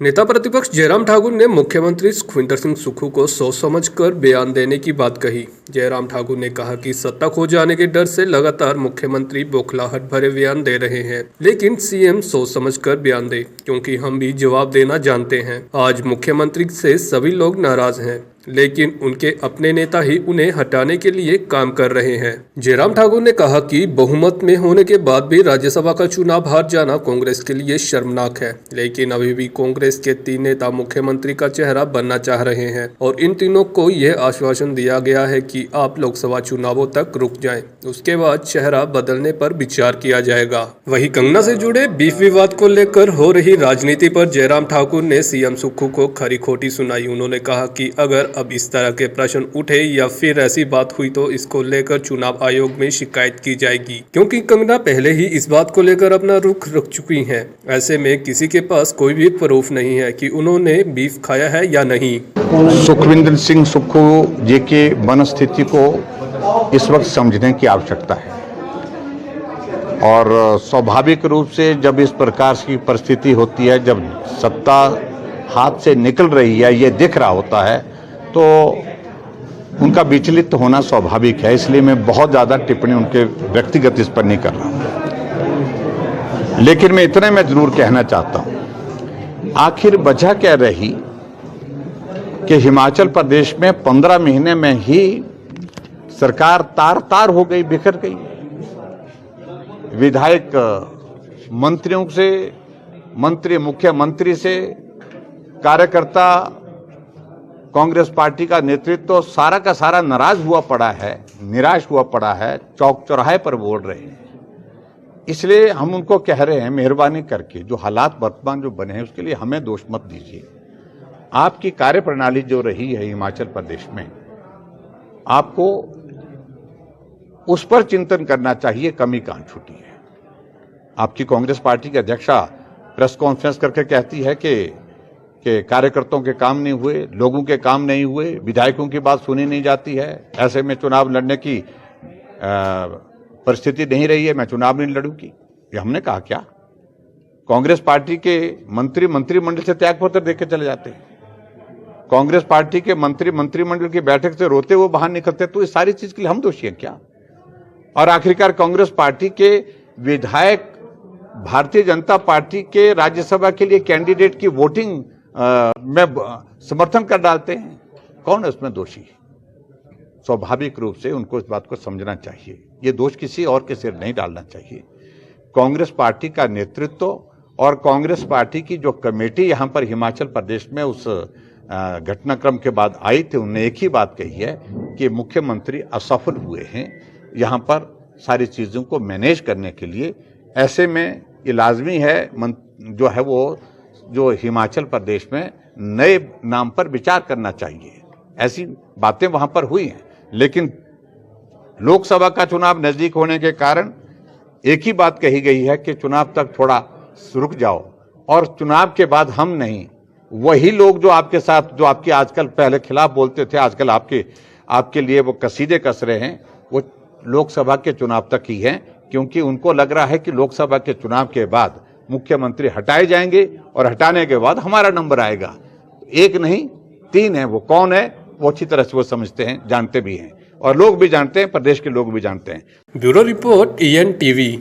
नेता प्रतिपक्ष जयराम ठाकुर ने मुख्यमंत्री सुखविंदर सिंह सुक्खू को सोच समझकर बयान देने की बात कही। जयराम ठाकुर ने कहा कि सत्ता खो जाने के डर से लगातार मुख्यमंत्री बौखलाहट भरे बयान दे रहे हैं, लेकिन सीएम सोच समझकर बयान दे, क्योंकि हम भी जवाब देना जानते हैं। आज मुख्यमंत्री से सभी लोग नाराज हैं, लेकिन उनके अपने नेता ही उन्हें हटाने के लिए काम कर रहे हैं। जयराम ठाकुर ने कहा कि बहुमत में होने के बाद भी राज्यसभा का चुनाव हार जाना कांग्रेस के लिए शर्मनाक है, लेकिन अभी भी कांग्रेस के 3 नेता मुख्यमंत्री का चेहरा बनना चाह रहे हैं और इन तीनों को यह आश्वासन दिया गया है कि आप लोकसभा चुनावों तक रुक जाएं, उसके बाद चेहरा बदलने पर विचार किया जाएगा। वहीं कंगना से जुड़े बीफ विवाद को लेकर हो रही राजनीति पर जयराम ठाकुर ने सीएम सुक्खू को खरी खोटी सुनाई। उन्होंने कहा कि अगर अब इस तरह के प्रश्न उठे या फिर ऐसी बात हुई तो इसको लेकर चुनाव आयोग में शिकायत की जाएगी, क्योंकि कंगना पहले ही इस बात को लेकर अपना रुख रख चुकी हैं। ऐसे में किसी के पास कोई भी प्रूफ नहीं है कि उन्होंने बीफ खाया है या नहीं। सुखविंदर सिंह सुक्खू जी की मनस्थिति को इस वक्त समझने की आवश्यकता है और स्वाभाविक रूप से जब इस प्रकार की परिस्थिति होती है, जब सत्ता हाथ से निकल रही है, ये दिख रहा होता है, तो उनका विचलित होना स्वाभाविक है। इसलिए मैं बहुत ज़्यादा टिप्पणी उनके व्यक्तिगत इस पर नहीं कर रहा हूँ, लेकिन मैं इतने में जरूर कहना चाहता हूँ, आखिर वजह क्या रही कि हिमाचल प्रदेश में 15 महीने में ही सरकार तार हो गई, बिखर गई। विधायक मंत्रियों से, मंत्री मुख्यमंत्री से, कार्यकर्ता, कांग्रेस पार्टी का नेतृत्व सारा का सारा नाराज हुआ पड़ा है, निराश हुआ पड़ा है, चौक चौराहे पर बोल रहे हैं। इसलिए हम उनको कह रहे हैं, मेहरबानी करके जो हालात वर्तमान जो बने हैं उसके लिए हमें दोष मत दीजिए। आपकी कार्यप्रणाली जो रही है हिमाचल प्रदेश में, आपको उस पर चिंतन करना चाहिए, कमी कहां छूटी है। आपकी कांग्रेस पार्टी की अध्यक्षा प्रेस कॉन्फ्रेंस करके कहती है कि कार्यकर्ताओं के काम नहीं हुए, लोगों के काम नहीं हुए, विधायकों की बात सुनी नहीं जाती है, ऐसे में चुनाव लड़ने की परिस्थिति नहीं रही है, मैं चुनाव नहीं लड़ूंगी। ये हमने कहा क्या? कांग्रेस पार्टी के मंत्रिमंडल से त्यागपत्र देके चले जाते हैं, कांग्रेस पार्टी के मंत्रिमंडल की बैठक से रोते हुए बाहर निकलते, तो इस सारी चीज के लिए हम दोषी हैं क्या? और आखिरकार कांग्रेस पार्टी के विधायक भारतीय जनता पार्टी के राज्यसभा के लिए कैंडिडेट की वोटिंग में समर्थन कर डालते हैं, कौन है उसमें दोषी? स्वाभाविक रूप से उनको इस बात को समझना चाहिए, ये दोष किसी और के सिर नहीं डालना चाहिए। कांग्रेस पार्टी का नेतृत्व और कांग्रेस पार्टी की जो कमेटी यहां पर हिमाचल प्रदेश में उस घटनाक्रम के बाद आई थी, उन्होंने एक ही बात कही है कि मुख्यमंत्री असफल हुए हैं यहां पर सारी चीजों को मैनेज करने के लिए। ऐसे में ये लाजमी है जो है वो जो हिमाचल प्रदेश में नए नाम पर विचार करना चाहिए। ऐसी बातें वहां पर हुई हैं, लेकिन लोकसभा का चुनाव नजदीक होने के कारण एक ही बात कही गई है कि चुनाव तक थोड़ा रुक जाओ, और चुनाव के बाद हम नहीं, वही लोग जो आपके साथ, जो आपके आजकल पहले खिलाफ बोलते थे, आजकल आपके लिए वो कसीदे कस रहे हैं, वो लोकसभा के चुनाव तक ही हैं, क्योंकि उनको लग रहा है कि लोकसभा के चुनाव के बाद मुख्यमंत्री हटाए जाएंगे और हटाने के बाद हमारा नंबर आएगा। एक नहीं 3 है, वो कौन है वो अच्छी तरह से वो समझते हैं, जानते भी हैं, और लोग भी जानते हैं, प्रदेश के लोग भी जानते हैं। Bureau report EN TV।